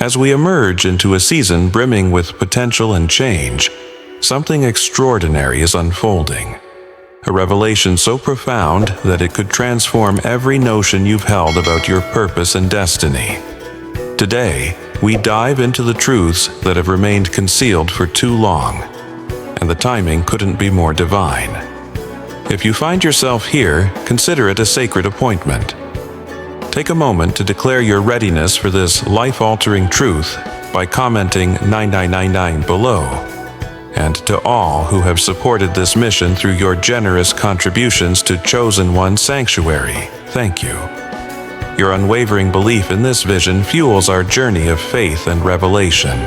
As we emerge into a season brimming with potential and change, something extraordinary is unfolding. A revelation so profound that it could transform every notion you've held about your purpose and destiny. Today, we dive into the truths that have remained concealed for too long, and the timing couldn't be more divine. If you find yourself here, consider it a sacred appointment. Take a moment to declare your readiness for this life-altering truth by commenting 9999 below. And to all who have supported this mission through your generous contributions to Chosen One Sanctuary, thank you. Your unwavering belief in this vision fuels our journey of faith and revelation.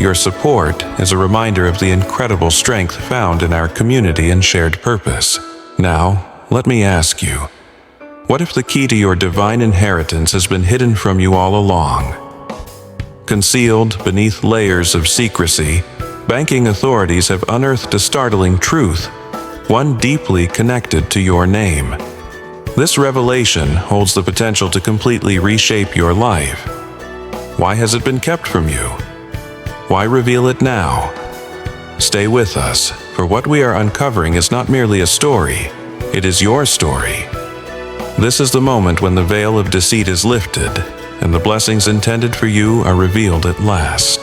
Your support is a reminder of the incredible strength found in our community and shared purpose. Now, let me ask you, what if the key to your divine inheritance has been hidden from you all along? Concealed beneath layers of secrecy, banking authorities have unearthed a startling truth, one deeply connected to your name. This revelation holds the potential to completely reshape your life. Why has it been kept from you? Why reveal it now? Stay with us, for what we are uncovering is not merely a story, it is your story. This is the moment when the veil of deceit is lifted, and the blessings intended for you are revealed at last.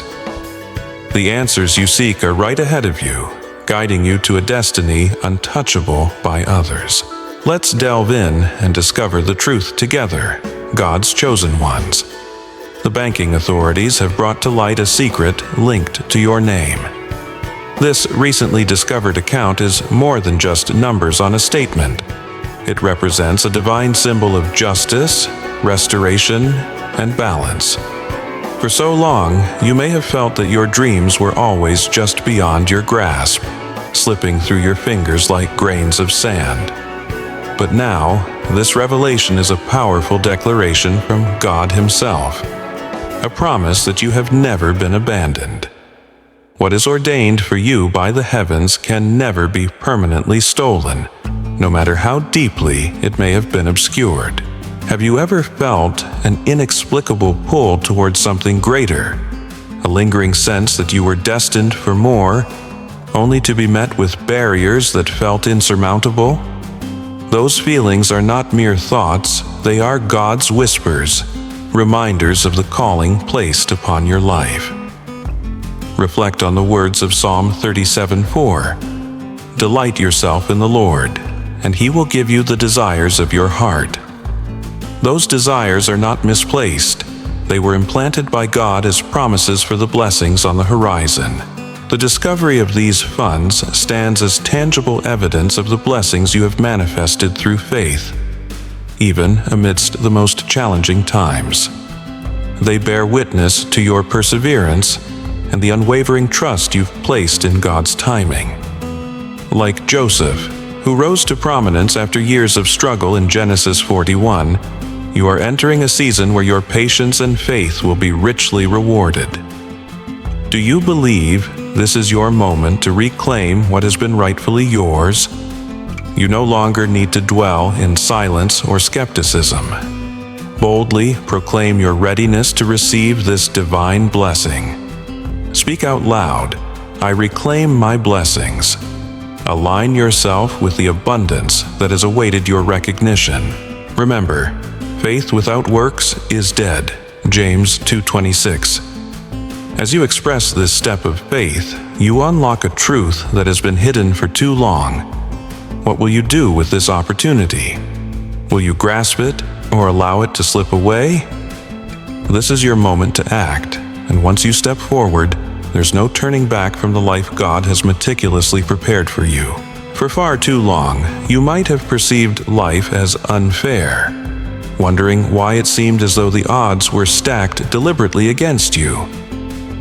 The answers you seek are right ahead of you, guiding you to a destiny untouchable by others. Let's delve in and discover the truth together, God's chosen ones. The banking authorities have brought to light a secret linked to your name. This recently discovered account is more than just numbers on a statement. It represents a divine symbol of justice, restoration, and balance. For so long, you may have felt that your dreams were always just beyond your grasp, slipping through your fingers like grains of sand. But now, this revelation is a powerful declaration from God Himself, a promise that you have never been abandoned. What is ordained for you by the heavens can never be permanently stolen, no matter how deeply it may have been obscured. Have you ever felt an inexplicable pull towards something greater, a lingering sense that you were destined for more, only to be met with barriers that felt insurmountable? Those feelings are not mere thoughts, they are God's whispers, reminders of the calling placed upon your life. Reflect on the words of Psalm 37:4. Delight yourself in the Lord, and He will give you the desires of your heart. Those desires are not misplaced. They were implanted by God as promises for the blessings on the horizon. The discovery of these funds stands as tangible evidence of the blessings you have manifested through faith, even amidst the most challenging times. They bear witness to your perseverance and the unwavering trust you've placed in God's timing. Like Joseph, who rose to prominence after years of struggle in Genesis 41, you are entering a season where your patience and faith will be richly rewarded. Do you believe this is your moment to reclaim what has been rightfully yours? You no longer need to dwell in silence or skepticism. Boldly proclaim your readiness to receive this divine blessing. Speak out loud, "I reclaim my blessings." Align yourself with the abundance that has awaited your recognition. Remember, faith without works is dead. James 2:26. As you express this step of faith, you unlock a truth that has been hidden for too long. What will you do with this opportunity? Will you grasp it or allow it to slip away? This is your moment to act, and once you step forward, there's no turning back from the life God has meticulously prepared for you. For far too long, you might have perceived life as unfair, wondering why it seemed as though the odds were stacked deliberately against you.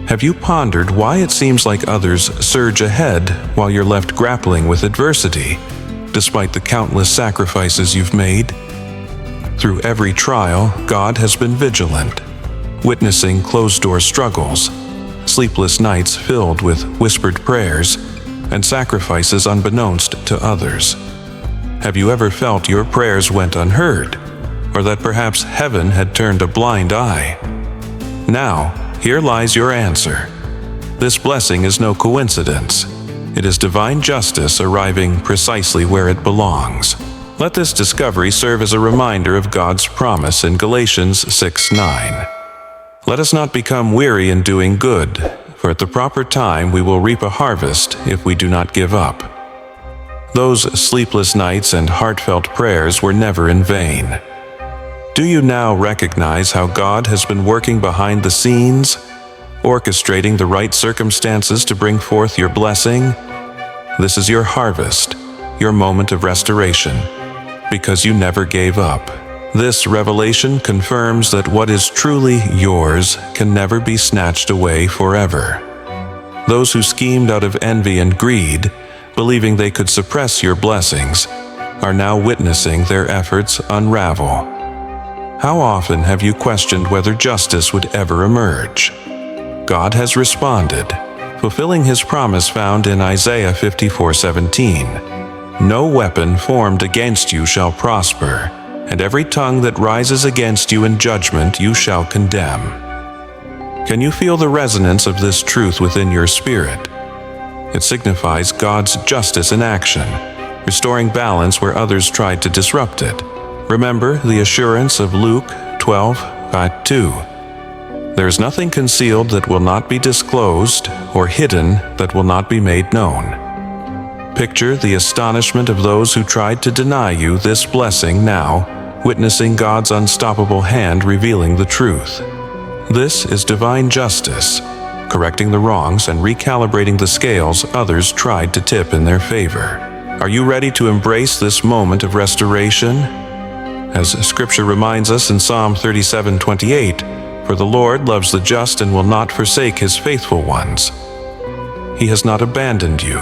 Have you pondered why it seems like others surge ahead while you're left grappling with adversity, despite the countless sacrifices you've made? Through every trial, God has been vigilant, witnessing closed-door struggles, sleepless nights filled with whispered prayers, and sacrifices unbeknownst to others. Have you ever felt your prayers went unheard, or that perhaps heaven had turned a blind eye? Now, here lies your answer. This blessing is no coincidence. It is divine justice arriving precisely where it belongs. Let this discovery serve as a reminder of God's promise in Galatians 6:9. Let us not become weary in doing good, for at the proper time we will reap a harvest if we do not give up. Those sleepless nights and heartfelt prayers were never in vain. Do you now recognize how God has been working behind the scenes, orchestrating the right circumstances to bring forth your blessing? This is your harvest, your moment of restoration, because you never gave up. This revelation confirms that what is truly yours can never be snatched away forever. Those who schemed out of envy and greed, believing they could suppress your blessings, are now witnessing their efforts unravel. How often have you questioned whether justice would ever emerge? God has responded, fulfilling his promise found in Isaiah 54:17. No weapon formed against you shall prosper, and every tongue that rises against you in judgment you shall condemn. Can you feel the resonance of this truth within your spirit? It signifies God's justice in action, restoring balance where others tried to disrupt it. Remember the assurance of Luke 12:2. There is nothing concealed that will not be disclosed, or hidden that will not be made known. Picture the astonishment of those who tried to deny you this blessing now, witnessing God's unstoppable hand revealing the truth. This is divine justice, correcting the wrongs and recalibrating the scales others tried to tip in their favor. Are you ready to embrace this moment of restoration? As Scripture reminds us in Psalm 37:28, "For the Lord loves the just and will not forsake his faithful ones." He has not abandoned you.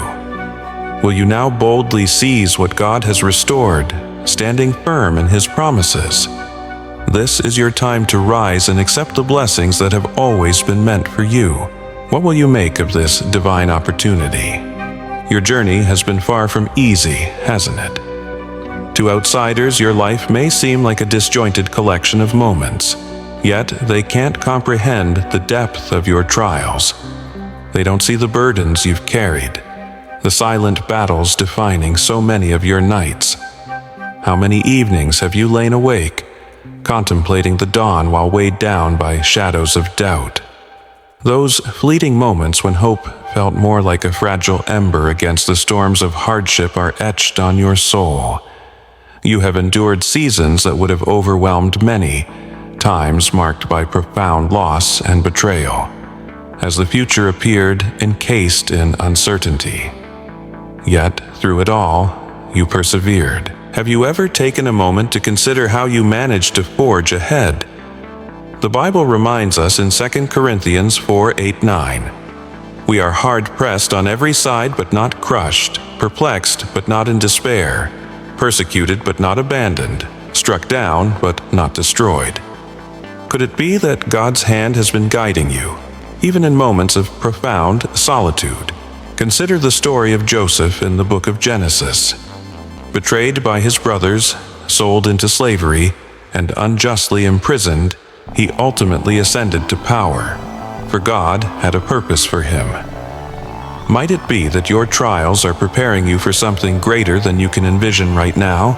Will you now boldly seize what God has restored, standing firm in his promises? This is your time to rise and accept the blessings that have always been meant for you. What will you make of this divine opportunity? Your journey has been far from easy, hasn't it? To outsiders, your life may seem like a disjointed collection of moments, yet they can't comprehend the depth of your trials. They don't see the burdens you've carried, the silent battles defining so many of your nights. How many evenings have you lain awake, contemplating the dawn while weighed down by shadows of doubt? Those fleeting moments when hope felt more like a fragile ember against the storms of hardship are etched on your soul. You have endured seasons that would have overwhelmed many, times marked by profound loss and betrayal, as the future appeared encased in uncertainty. Yet, through it all, you persevered. Have you ever taken a moment to consider how you managed to forge ahead? The Bible reminds us in 2 Corinthians 4:8-9, "We are hard-pressed on every side but not crushed, perplexed but not in despair, persecuted but not abandoned, struck down but not destroyed." Could it be that God's hand has been guiding you, even in moments of profound solitude? Consider the story of Joseph in the book of Genesis. Betrayed by his brothers, sold into slavery, and unjustly imprisoned, he ultimately ascended to power, for God had a purpose for him. Might it be that your trials are preparing you for something greater than you can envision right now?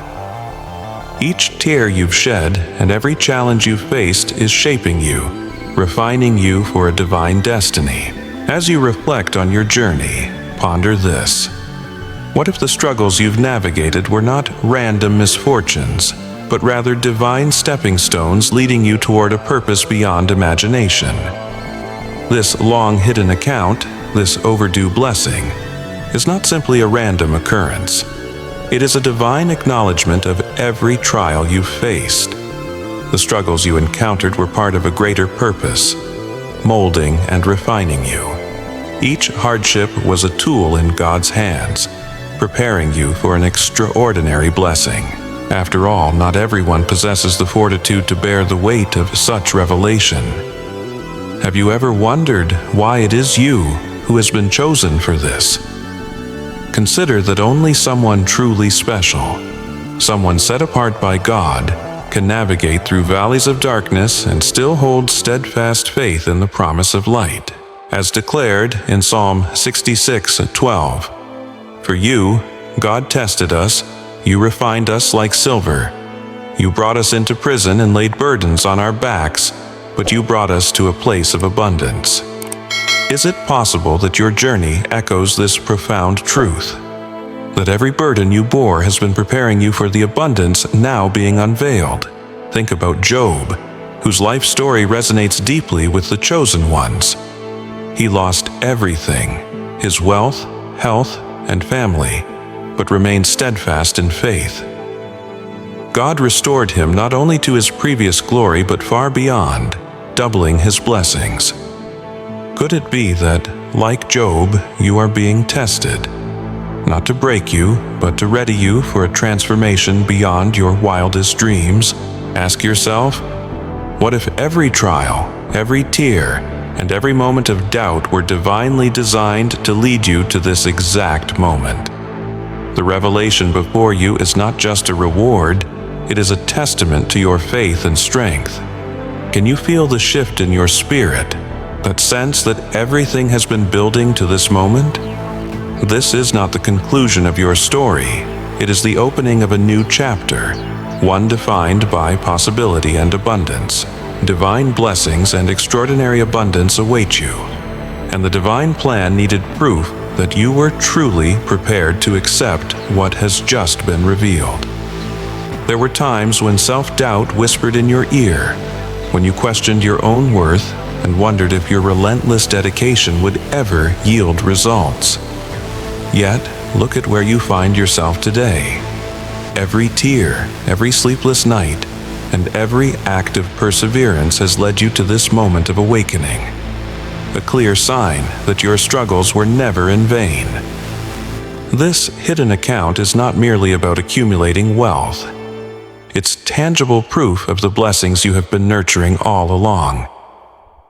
Each tear you've shed and every challenge you've faced is shaping you, refining you for a divine destiny. As you reflect on your journey, ponder this. What if the struggles you've navigated were not random misfortunes, but rather divine stepping stones leading you toward a purpose beyond imagination? This long-hidden account, this overdue blessing, is not simply a random occurrence. It is a divine acknowledgement of every trial you've faced. The struggles you encountered were part of a greater purpose, molding and refining you. Each hardship was a tool in God's hands, preparing you for an extraordinary blessing. After all, not everyone possesses the fortitude to bear the weight of such revelation. Have you ever wondered why it is you who has been chosen for this? Consider that only someone truly special, someone set apart by God, can navigate through valleys of darkness and still hold steadfast faith in the promise of light, as declared in Psalm 66:12. For you, God tested us, you refined us like silver. You brought us into prison and laid burdens on our backs, but you brought us to a place of abundance. Is it possible that your journey echoes this profound truth? That every burden you bore has been preparing you for the abundance now being unveiled? Think about Job, whose life story resonates deeply with the chosen ones. He lost everything, his wealth, health, and family, but remained steadfast in faith. God restored him not only to his previous glory but far beyond, doubling his blessings. Could it be that, like Job, you are being tested? Not to break you, but to ready you for a transformation beyond your wildest dreams? Ask yourself, what if every trial, every tear, and every moment of doubt were divinely designed to lead you to this exact moment? The revelation before you is not just a reward, it is a testament to your faith and strength. Can you feel the shift in your spirit, that sense that everything has been building to this moment? This is not the conclusion of your story. It is the opening of a new chapter, one defined by possibility and abundance. Divine blessings and extraordinary abundance await you, and the divine plan needed proof that you were truly prepared to accept what has just been revealed. There were times when self-doubt whispered in your ear, when you questioned your own worth and wondered if your relentless dedication would ever yield results. Yet, look at where you find yourself today. Every tear, every sleepless night, and every act of perseverance has led you to this moment of awakening, a clear sign that your struggles were never in vain. This hidden account is not merely about accumulating wealth. It's tangible proof of the blessings you have been nurturing all along,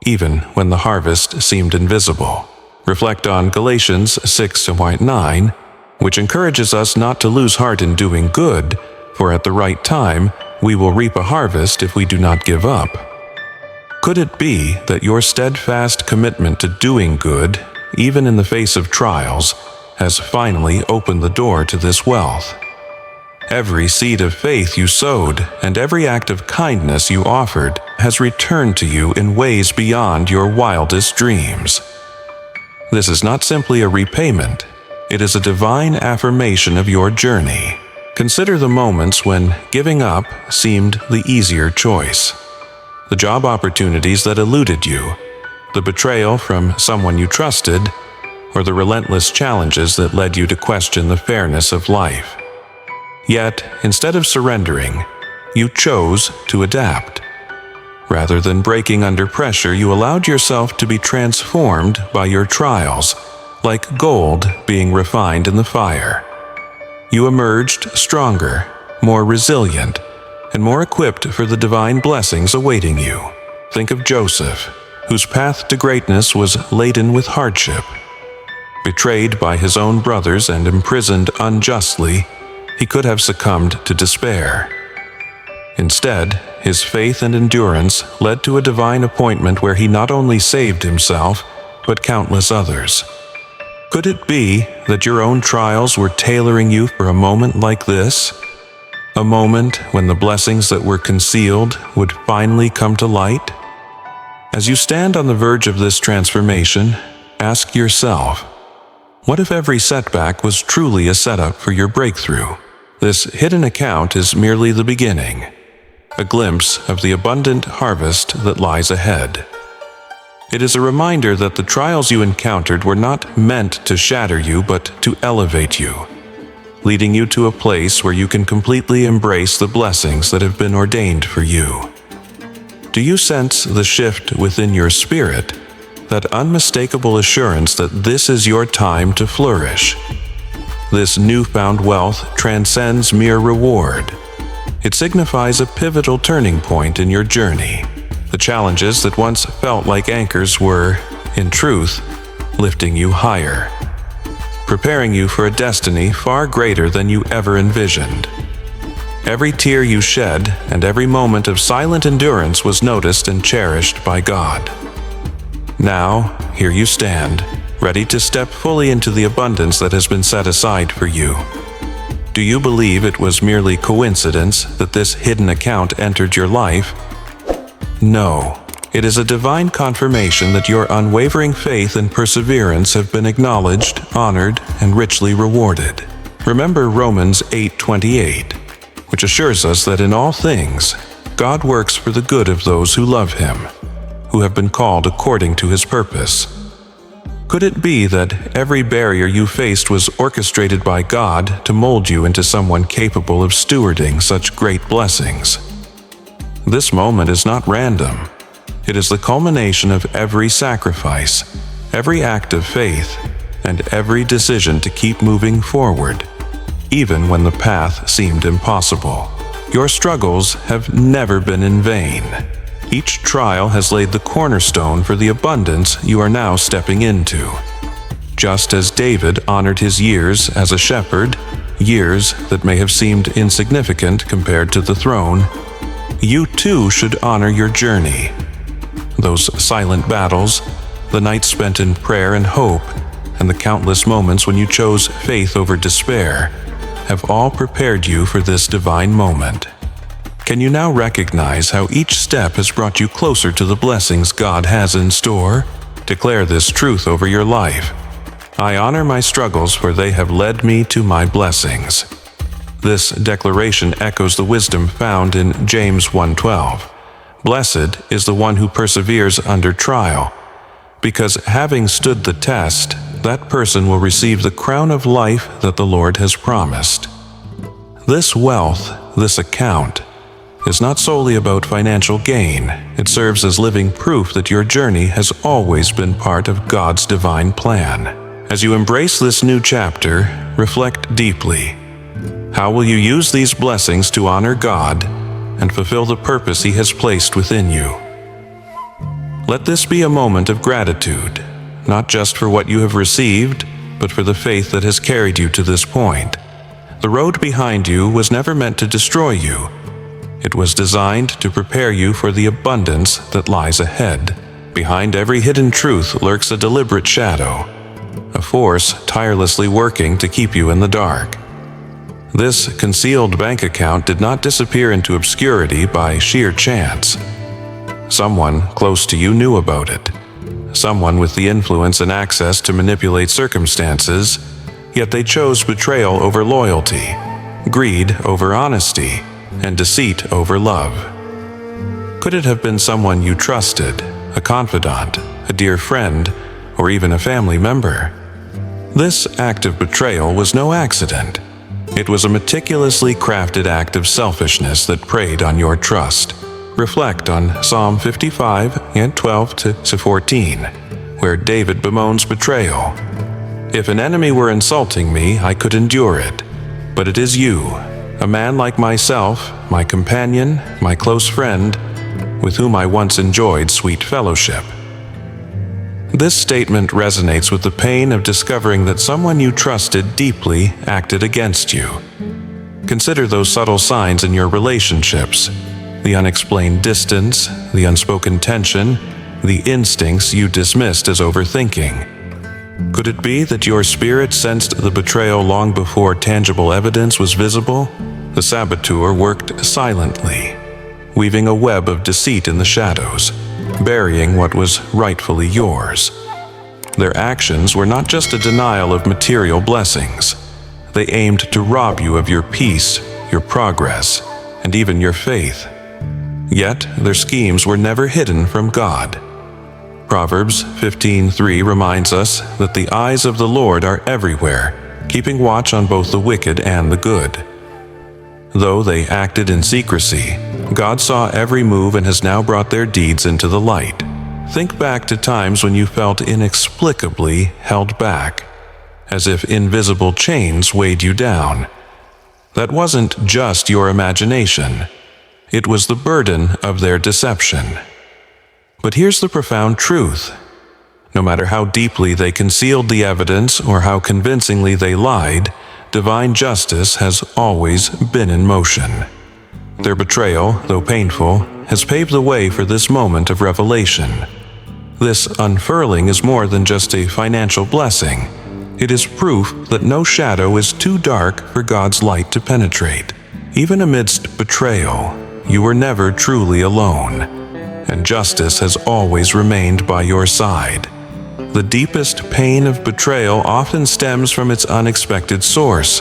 even when the harvest seemed invisible. Reflect on Galatians 6:9, which encourages us not to lose heart in doing good, for at the right time we will reap a harvest if we do not give up. Could it be that your steadfast commitment to doing good, even in the face of trials, has finally opened the door to this wealth? Every seed of faith you sowed and every act of kindness you offered has returned to you in ways beyond your wildest dreams. This is not simply a repayment, it is a divine affirmation of your journey. Consider the moments when giving up seemed the easier choice. The job opportunities that eluded you, the betrayal from someone you trusted, or the relentless challenges that led you to question the fairness of life. Yet, instead of surrendering, you chose to adapt. Rather than breaking under pressure, you allowed yourself to be transformed by your trials, like gold being refined in the fire. You emerged stronger, more resilient, and more equipped for the divine blessings awaiting you. Think of Joseph, whose path to greatness was laden with hardship. Betrayed by his own brothers and imprisoned unjustly, he could have succumbed to despair. Instead, his faith and endurance led to a divine appointment where he not only saved himself, but countless others. Could it be that your own trials were tailoring you for a moment like this? A moment when the blessings that were concealed would finally come to light? As you stand on the verge of this transformation, ask yourself, what if every setback was truly a setup for your breakthrough? This hidden account is merely the beginning, a glimpse of the abundant harvest that lies ahead. It is a reminder that the trials you encountered were not meant to shatter you, but to elevate you, leading you to a place where you can completely embrace the blessings that have been ordained for you. Do you sense the shift within your spirit, that unmistakable assurance that this is your time to flourish? This newfound wealth transcends mere reward. It signifies a pivotal turning point in your journey. The challenges that once felt like anchors were, in truth, lifting you higher, preparing you for a destiny far greater than you ever envisioned. Every tear you shed and every moment of silent endurance was noticed and cherished by God. Now, here you stand, ready to step fully into the abundance that has been set aside for you. Do you believe it was merely coincidence that this hidden account entered your life? No. It is a divine confirmation that your unwavering faith and perseverance have been acknowledged, honored, and richly rewarded. Remember Romans 8:28, which assures us that in all things, God works for the good of those who love Him, who have been called according to His purpose. Could it be that every barrier you faced was orchestrated by God to mold you into someone capable of stewarding such great blessings? This moment is not random. It is the culmination of every sacrifice, every act of faith, and every decision to keep moving forward, even when the path seemed impossible. Your struggles have never been in vain. Each trial has laid the cornerstone for the abundance you are now stepping into. Just as David honored his years as a shepherd, years that may have seemed insignificant compared to the throne, you too should honor your journey. Those silent battles, the nights spent in prayer and hope, and the countless moments when you chose faith over despair, have all prepared you for this divine moment. Can you now recognize how each step has brought you closer to the blessings God has in store? Declare this truth over your life. I honor my struggles, for they have led me to my blessings. This declaration echoes the wisdom found in James 1:12. Blessed is the one who perseveres under trial, because having stood the test, that person will receive the crown of life that the Lord has promised. This wealth, this account, is not solely about financial gain. It serves as living proof that your journey has always been part of God's divine plan. As you embrace this new chapter, reflect deeply. How will you use these blessings to honor God and fulfill the purpose He has placed within you? Let this be a moment of gratitude, not just for what you have received, but for the faith that has carried you to this point. The road behind you was never meant to destroy you. It was designed to prepare you for the abundance that lies ahead. Behind every hidden truth lurks a deliberate shadow, a force tirelessly working to keep you in the dark. This concealed bank account did not disappear into obscurity by sheer chance. Someone close to you knew about it. Someone with the influence and access to manipulate circumstances, yet they chose betrayal over loyalty, greed over honesty, and deceit over love. Could it have been someone you trusted, a confidant, a dear friend, or even a family member? This act of betrayal was no accident. It was a meticulously crafted act of selfishness that preyed on your trust. Reflect on Psalm 55 and 12-14, where David bemoans betrayal. If an enemy were insulting me, I could endure it. But it is you, a man like myself, my companion, my close friend, with whom I once enjoyed sweet fellowship. This statement resonates with the pain of discovering that someone you trusted deeply acted against you. Consider those subtle signs in your relationships, the unexplained distance, the unspoken tension, the instincts you dismissed as overthinking. Could it be that your spirit sensed the betrayal long before tangible evidence was visible? The saboteur worked silently, weaving a web of deceit in the shadows, burying what was rightfully yours. Their actions were not just a denial of material blessings. They aimed to rob you of your peace, your progress, and even your faith. Yet their schemes were never hidden from God. Proverbs 15:3 reminds us that the eyes of the Lord are everywhere, keeping watch on both the wicked and the good. Though they acted in secrecy, God saw every move and has now brought their deeds into the light. Think back to times when you felt inexplicably held back, as if invisible chains weighed you down. That wasn't just your imagination. It was the burden of their deception. But here's the profound truth. No matter how deeply they concealed the evidence or how convincingly they lied, divine justice has always been in motion. Their betrayal, though painful, has paved the way for this moment of revelation. This unfurling is more than just a financial blessing. It is proof that no shadow is too dark for God's light to penetrate. Even amidst betrayal, you were never truly alone, and justice has always remained by your side. The deepest pain of betrayal often stems from its unexpected source,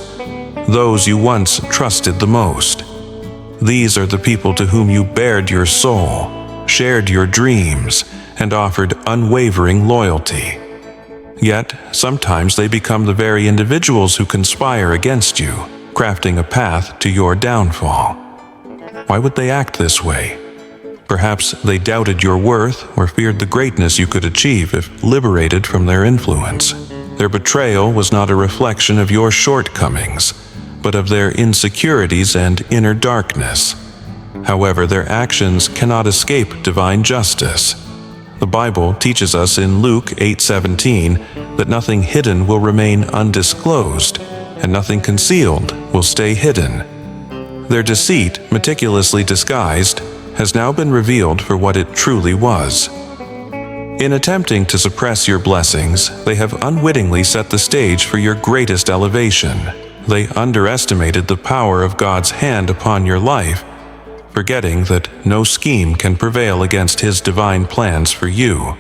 those you once trusted the most. These are the people to whom you bared your soul, shared your dreams, and offered unwavering loyalty. Yet, sometimes they become the very individuals who conspire against you, crafting a path to your downfall. Why would they act this way? Perhaps they doubted your worth or feared the greatness you could achieve if liberated from their influence. Their betrayal was not a reflection of your shortcomings, but of their insecurities and inner darkness. However, their actions cannot escape divine justice. The Bible teaches us in Luke 8:17 that nothing hidden will remain undisclosed, and nothing concealed will stay hidden. Their deceit, meticulously disguised, has now been revealed for what it truly was. In attempting to suppress your blessings, they have unwittingly set the stage for your greatest elevation. They underestimated the power of God's hand upon your life, forgetting that no scheme can prevail against His divine plans for you.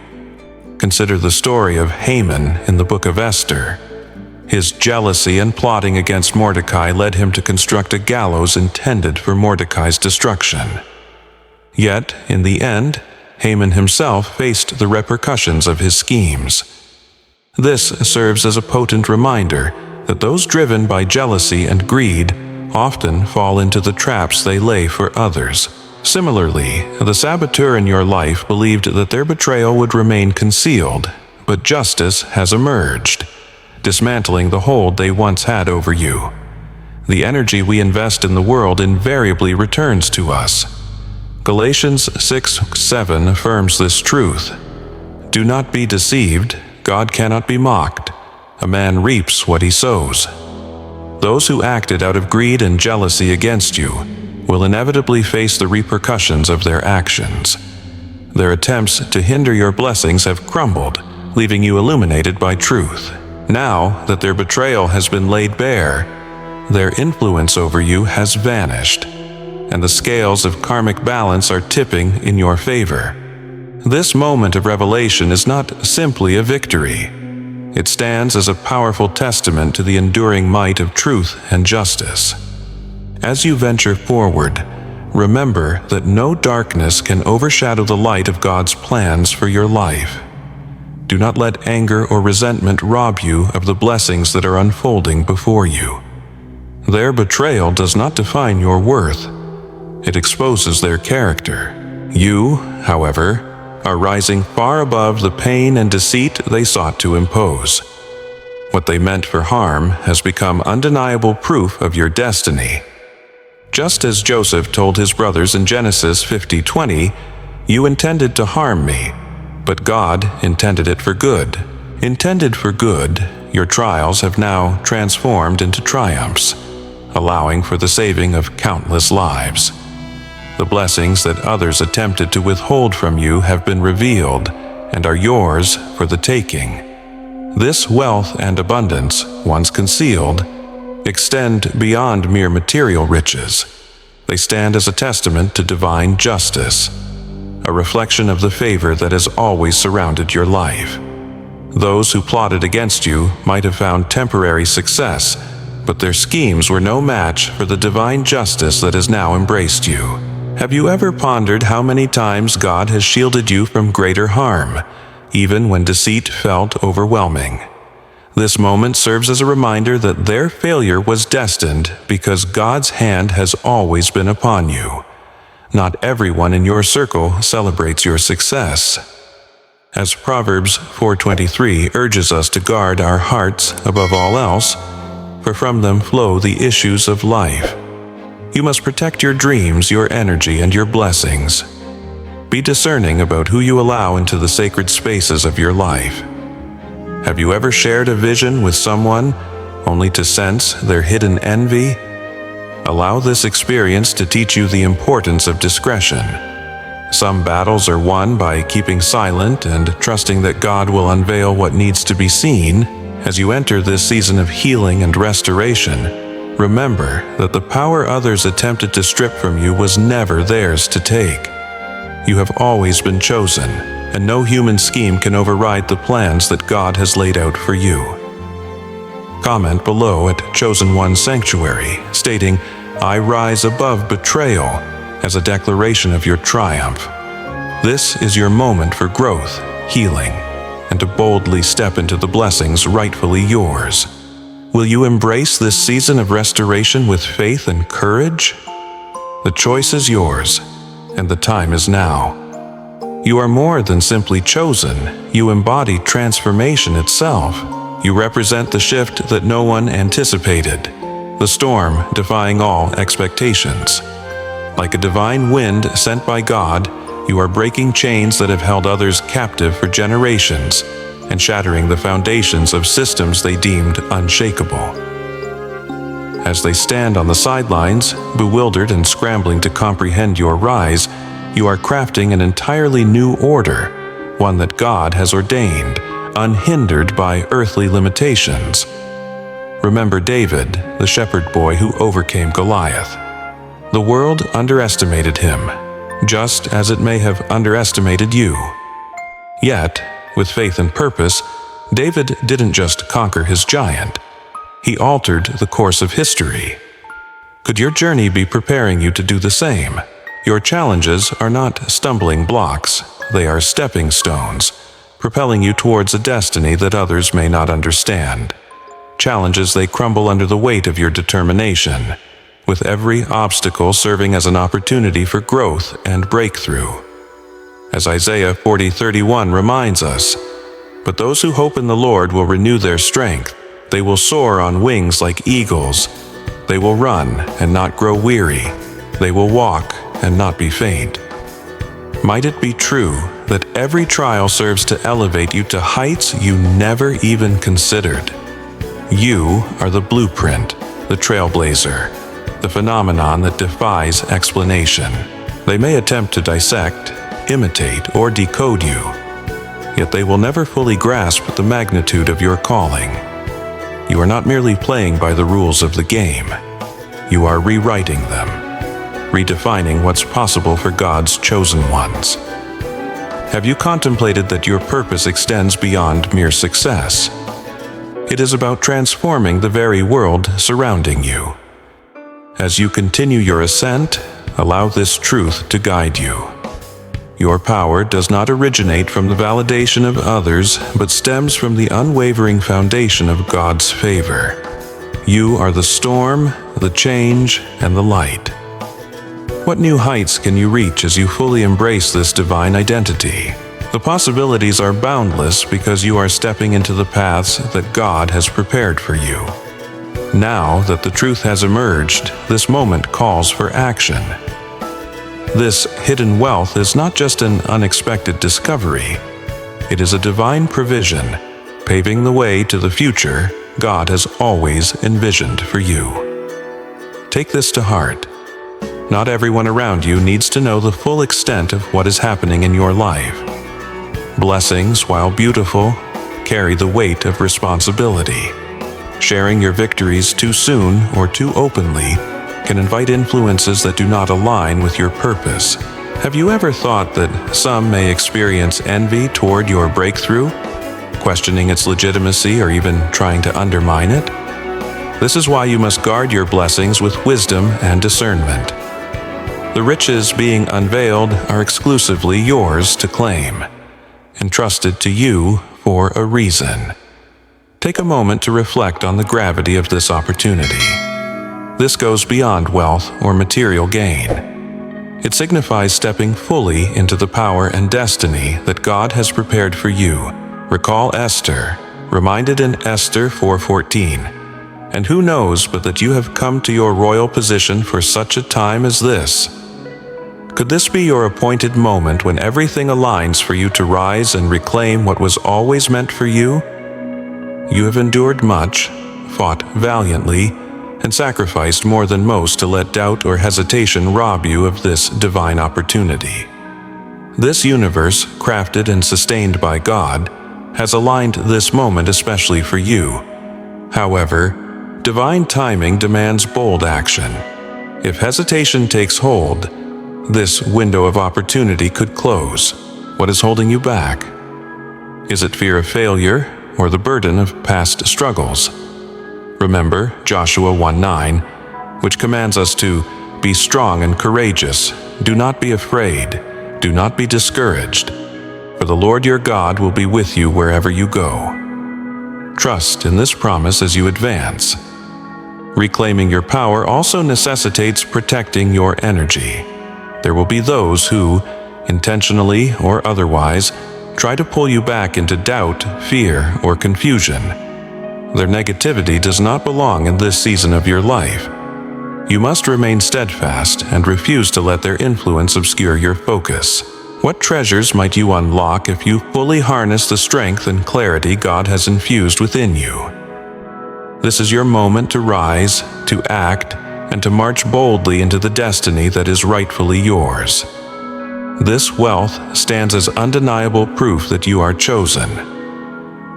Consider the story of Haman in the book of Esther. His jealousy and plotting against Mordecai led him to construct a gallows intended for Mordecai's destruction. Yet, in the end, Haman himself faced the repercussions of his schemes. This serves as a potent reminder that those driven by jealousy and greed often fall into the traps they lay for others. Similarly, the saboteur in your life believed that their betrayal would remain concealed, but justice has emerged, dismantling the hold they once had over you. The energy we invest in the world invariably returns to us. Galatians 6:7 affirms this truth. Do not be deceived, God cannot be mocked. A man reaps what he sows. Those who acted out of greed and jealousy against you will inevitably face the repercussions of their actions. Their attempts to hinder your blessings have crumbled, leaving you illuminated by truth. Now that their betrayal has been laid bare, their influence over you has vanished, and the scales of karmic balance are tipping in your favor. This moment of revelation is not simply a victory. It stands as a powerful testament to the enduring might of truth and justice. As you venture forward, remember that no darkness can overshadow the light of God's plans for your life. Do not let anger or resentment rob you of the blessings that are unfolding before you. Their betrayal does not define your worth. It exposes their character. You, however, are rising far above the pain and deceit they sought to impose. What they meant for harm has become undeniable proof of your destiny. Just as Joseph told his brothers in Genesis 50:20, "You intended to harm me, but God intended it for good." Intended for good, your trials have now transformed into triumphs, allowing for the saving of countless lives. The blessings that others attempted to withhold from you have been revealed and are yours for the taking. This wealth and abundance, once concealed, extend beyond mere material riches. They stand as a testament to divine justice, a reflection of the favor that has always surrounded your life. Those who plotted against you might have found temporary success, but their schemes were no match for the divine justice that has now embraced you. Have you ever pondered how many times God has shielded you from greater harm, even when deceit felt overwhelming? This moment serves as a reminder that their failure was destined because God's hand has always been upon you. Not everyone in your circle celebrates your success. As Proverbs 4:23 urges us to guard our hearts above all else, for from them flow the issues of life. You must protect your dreams, your energy, and your blessings. Be discerning about who you allow into the sacred spaces of your life. Have you ever shared a vision with someone only to sense their hidden envy? Allow this experience to teach you the importance of discretion. Some battles are won by keeping silent and trusting that God will unveil what needs to be seen. As you enter this season of healing and restoration, remember that the power others attempted to strip from you was never theirs to take. You have always been chosen, and no human scheme can override the plans that God has laid out for you. Comment below at Chosen One Sanctuary, stating, "I rise above betrayal," as a declaration of your triumph. This is your moment for growth, healing, and to boldly step into the blessings rightfully yours. Will you embrace this season of restoration with faith and courage? The choice is yours, and the time is now. You are more than simply chosen. You embody transformation itself. You represent the shift that no one anticipated, the storm defying all expectations. Like a divine wind sent by God, you are breaking chains that have held others captive for generations and shattering the foundations of systems they deemed unshakable. As they stand on the sidelines, bewildered and scrambling to comprehend your rise, you are crafting an entirely new order, one that God has ordained, unhindered by earthly limitations. Remember David, the shepherd boy who overcame Goliath. The world underestimated him, just as it may have underestimated you. Yet, with faith and purpose, David didn't just conquer his giant. He altered the course of history. Could your journey be preparing you to do the same? Your challenges are not stumbling blocks, they are stepping stones, propelling you towards a destiny that others may not understand. Challenges, they crumble under the weight of your determination, with every obstacle serving as an opportunity for growth and breakthrough. As Isaiah 40:31 reminds us, "But those who hope in the Lord will renew their strength. They will soar on wings like eagles. They will run and not grow weary. They will walk and not be faint." Might it be true that every trial serves to elevate you to heights you never even considered? You are the blueprint, the trailblazer, the phenomenon that defies explanation. They may attempt to dissect, imitate, or decode you, yet they will never fully grasp the magnitude of your calling. You are not merely playing by the rules of the game. You are rewriting them, redefining what's possible for God's chosen ones. Have you contemplated that your purpose extends beyond mere success? It is about transforming the very world surrounding you. As you continue your ascent, allow this truth to guide you. Your power does not originate from the validation of others, but stems from the unwavering foundation of God's favor. You are the storm, the change, and the light. What new heights can you reach as you fully embrace this divine identity? The possibilities are boundless because you are stepping into the paths that God has prepared for you. Now that the truth has emerged, this moment calls for action. This hidden wealth is not just an unexpected discovery. It is a divine provision, paving the way to the future God has always envisioned for you. Take this to heart. Not everyone around you needs to know the full extent of what is happening in your life. Blessings, while beautiful, carry the weight of responsibility. Sharing your victories too soon or too openly can invite influences that do not align with your purpose. Have you ever thought that some may experience envy toward your breakthrough, questioning its legitimacy or even trying to undermine it? This is why you must guard your blessings with wisdom and discernment. The riches being unveiled are exclusively yours to claim, entrusted to you for a reason. Take a moment to reflect on the gravity of this opportunity. This goes beyond wealth or material gain. It signifies stepping fully into the power and destiny that God has prepared for you. Recall Esther, reminded in Esther 4:14. And who knows but that you have come to your royal position for such a time as this? Could this be your appointed moment when everything aligns for you to rise and reclaim what was always meant for you? You have endured much, fought valiantly and sacrificed more than most to let doubt or hesitation rob you of this divine opportunity. This universe, crafted and sustained by God, has aligned this moment especially for you. However, divine timing demands bold action. If hesitation takes hold, this window of opportunity could close. What is holding you back? Is it fear of failure or the burden of past struggles? Remember Joshua 1:9, which commands us to be strong and courageous. Do not be afraid. Do not be discouraged, for the Lord your God will be with you wherever you go. Trust in this promise as you advance. Reclaiming your power also necessitates protecting your energy. There will be those who, intentionally or otherwise, try to pull you back into doubt, fear, or confusion. Their negativity does not belong in this season of your life. You must remain steadfast and refuse to let their influence obscure your focus. What treasures might you unlock if you fully harness the strength and clarity God has infused within you? This is your moment to rise, to act, and to march boldly into the destiny that is rightfully yours. This wealth stands as undeniable proof that you are chosen.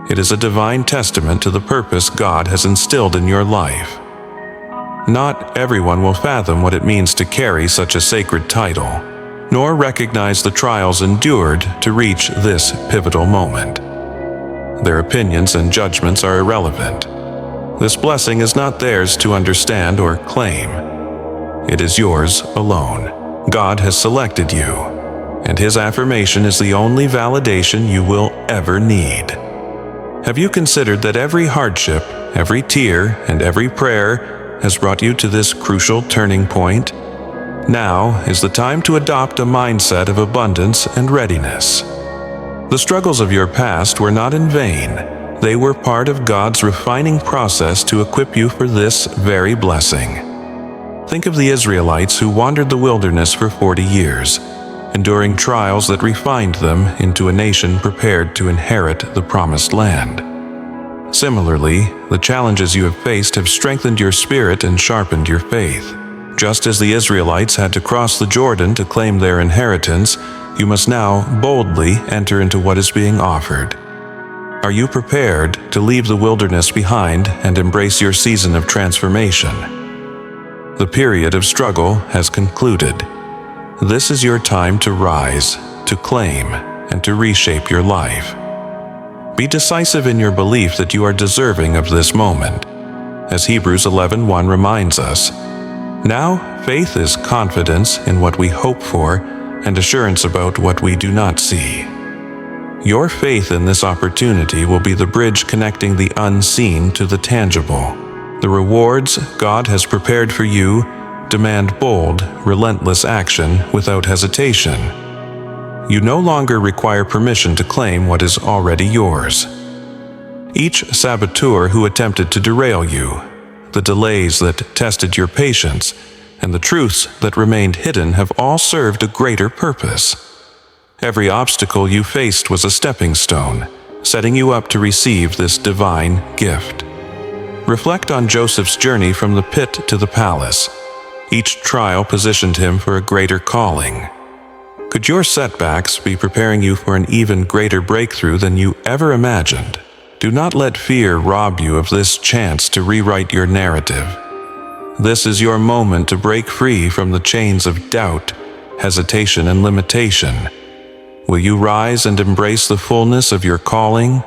It is a divine testament to the purpose God has instilled in your life. Not everyone will fathom what it means to carry such a sacred title, nor recognize the trials endured to reach this pivotal moment. Their opinions and judgments are irrelevant. This blessing is not theirs to understand or claim. It is yours alone. God has selected you, and His affirmation is the only validation you will ever need. Have you considered that every hardship, every tear, and every prayer has brought you to this crucial turning point? Now is the time to adopt a mindset of abundance and readiness. The struggles of your past were not in vain. They were part of God's refining process to equip you for this very blessing. Think of the Israelites who wandered the wilderness for 40 years, enduring trials that refined them into a nation prepared to inherit the promised land. Similarly, the challenges you have faced have strengthened your spirit and sharpened your faith. Just as the Israelites had to cross the Jordan to claim their inheritance, you must now boldly enter into what is being offered. Are you prepared to leave the wilderness behind and embrace your season of transformation? The period of struggle has concluded. This is your time to rise, to claim, and to reshape your life. Be decisive in your belief that you are deserving of this moment. As Hebrews 11:1 reminds us, now faith is confidence in what we hope for and assurance about what we do not see. Your faith in this opportunity will be the bridge connecting the unseen to the tangible. The rewards God has prepared for you demand bold, relentless action without hesitation. You no longer require permission to claim what is already yours. Each saboteur who attempted to derail you, the delays that tested your patience, and the truths that remained hidden have all served a greater purpose. Every obstacle you faced was a stepping stone, setting you up to receive this divine gift. Reflect on Joseph's journey from the pit to the palace. Each trial positioned him for a greater calling. Could your setbacks be preparing you for an even greater breakthrough than you ever imagined? Do not let fear rob you of this chance to rewrite your narrative. This is your moment to break free from the chains of doubt, hesitation, and limitation. Will you rise and embrace the fullness of your calling?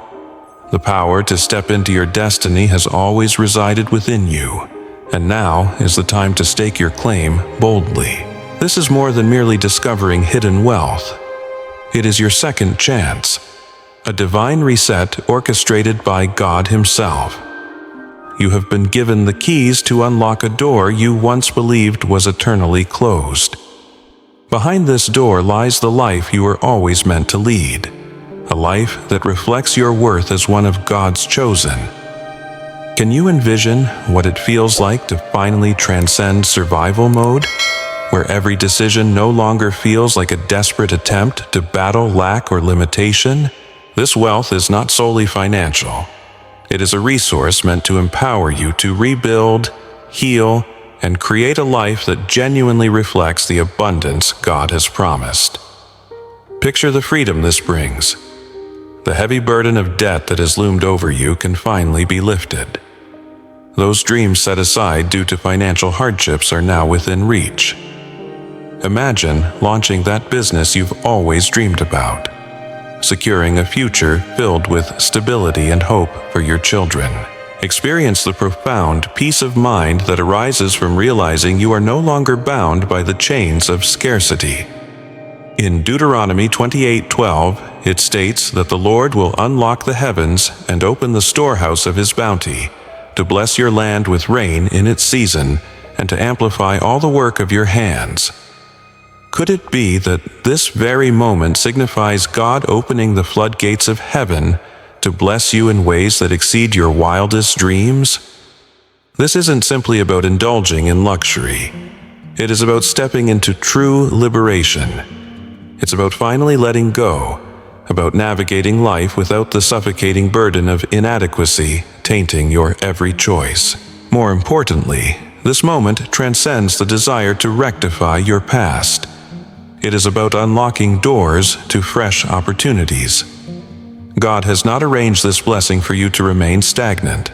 The power to step into your destiny has always resided within you, and now is the time to stake your claim boldly. This is more than merely discovering hidden wealth. It is your second chance, a divine reset orchestrated by God Himself. You have been given the keys to unlock a door you once believed was eternally closed. Behind this door lies the life you were always meant to lead, a life that reflects your worth as one of God's chosen. Can you envision what it feels like to finally transcend survival mode, where every decision no longer feels like a desperate attempt to battle lack or limitation? This wealth is not solely financial. It is a resource meant to empower you to rebuild, heal, and create a life that genuinely reflects the abundance God has promised. Picture the freedom this brings. The heavy burden of debt that has loomed over you can finally be lifted. Those dreams set aside due to financial hardships are now within reach. Imagine launching that business you've always dreamed about, securing a future filled with stability and hope for your children. Experience the profound peace of mind that arises from realizing you are no longer bound by the chains of scarcity. In Deuteronomy 28:12, it states that the Lord will unlock the heavens and open the storehouse of His bounty, to bless your land with rain in its season, and to amplify all the work of your hands. Could it be that this very moment signifies God opening the floodgates of heaven to bless you in ways that exceed your wildest dreams? This isn't simply about indulging in luxury. It is about stepping into true liberation. It's about finally letting go, about navigating life without the suffocating burden of inadequacy tainting your every choice. More importantly, this moment transcends the desire to rectify your past. It is about unlocking doors to fresh opportunities. God has not arranged this blessing for you to remain stagnant.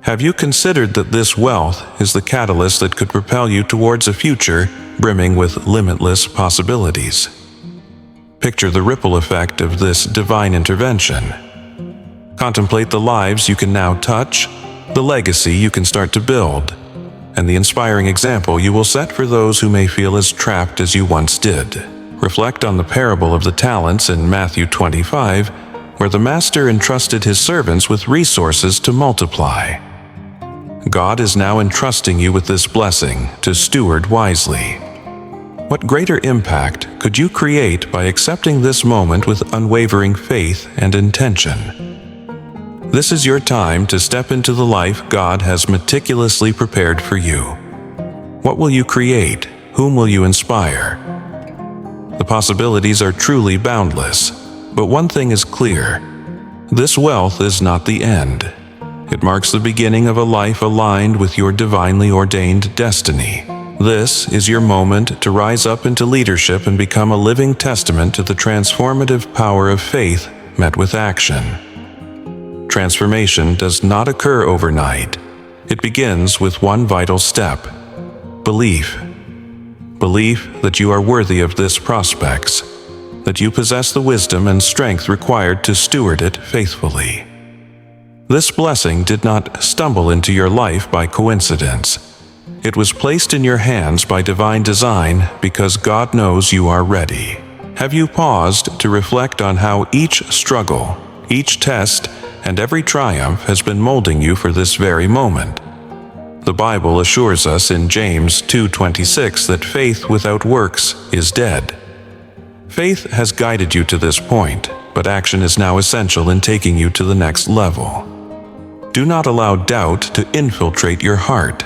Have you considered that this wealth is the catalyst that could propel you towards a future brimming with limitless possibilities? Picture the ripple effect of this divine intervention. Contemplate the lives you can now touch, the legacy you can start to build, and the inspiring example you will set for those who may feel as trapped as you once did. Reflect on the parable of the talents in Matthew 25, where the master entrusted his servants with resources to multiply. God is now entrusting you with this blessing to steward wisely. What greater impact could you create by accepting this moment with unwavering faith and intention? This is your time to step into the life God has meticulously prepared for you. What will you create? Whom will you inspire? The possibilities are truly boundless, but one thing is clear. This wealth is not the end. It marks the beginning of a life aligned with your divinely ordained destiny. This is your moment to rise up into leadership and become a living testament to the transformative power of faith met with action. Transformation does not occur overnight. It begins with one vital step: belief. Belief that you are worthy of this prospects, that you possess the wisdom and strength required to steward it faithfully. This blessing did not stumble into your life by coincidence. It was placed in your hands by divine design because God knows you are ready. Have you paused to reflect on how each struggle, each test, and every triumph has been molding you for this very moment? The Bible assures us in James 2:26 that faith without works is dead. Faith has guided you to this point, but action is now essential in taking you to the next level. Do not allow doubt to infiltrate your heart.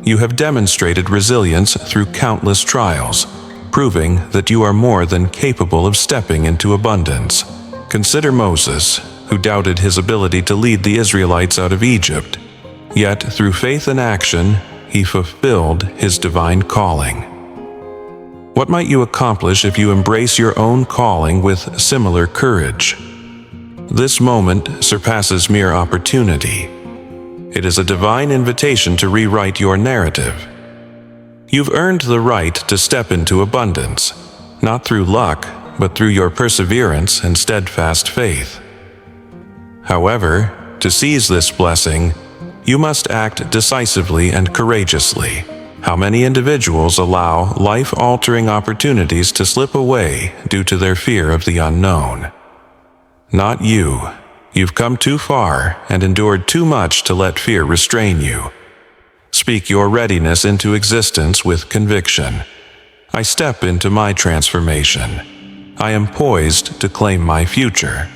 You have demonstrated resilience through countless trials, proving that you are more than capable of stepping into abundance. Consider Moses, who doubted his ability to lead the Israelites out of Egypt. Yet, through faith and action, he fulfilled his divine calling. What might you accomplish if you embrace your own calling with similar courage? This moment surpasses mere opportunity. It is a divine invitation to rewrite your narrative. You've earned the right to step into abundance, not through luck, but through your perseverance and steadfast faith. However, to seize this blessing, you must act decisively and courageously. How many individuals allow life-altering opportunities to slip away due to their fear of the unknown? Not you. You've come too far and endured too much to let fear restrain you. Speak your readiness into existence with conviction. I step into my transformation. I am poised to claim my future.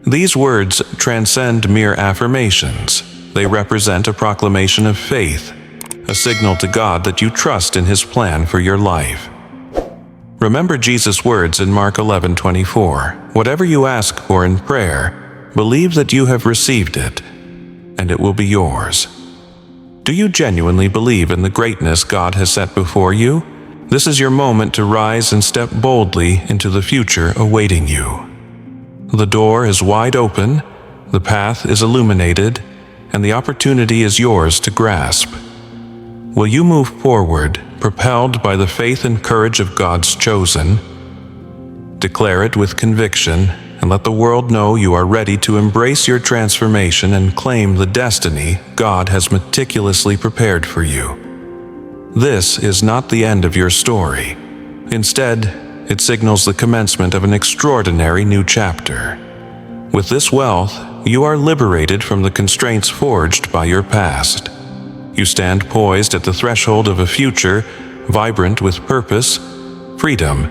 These words transcend mere affirmations. They represent a proclamation of faith, a signal to God that you trust in His plan for your life. Remember Jesus' words in Mark 11:24, "Whatever you ask for in prayer, believe that you have received it, and it will be yours. Do you genuinely believe in the greatness God has set before you? This is your moment to rise and step boldly into the future awaiting you. The door is wide open, the path is illuminated, and the opportunity is yours to grasp. Will you move forward, propelled by the faith and courage of God's chosen? Declare it with conviction, and let the world know you are ready to embrace your transformation and claim the destiny God has meticulously prepared for you. This is not the end of your story. Instead, it signals the commencement of an extraordinary new chapter. With this wealth, you are liberated from the constraints forged by your past. You stand poised at the threshold of a future vibrant with purpose, freedom,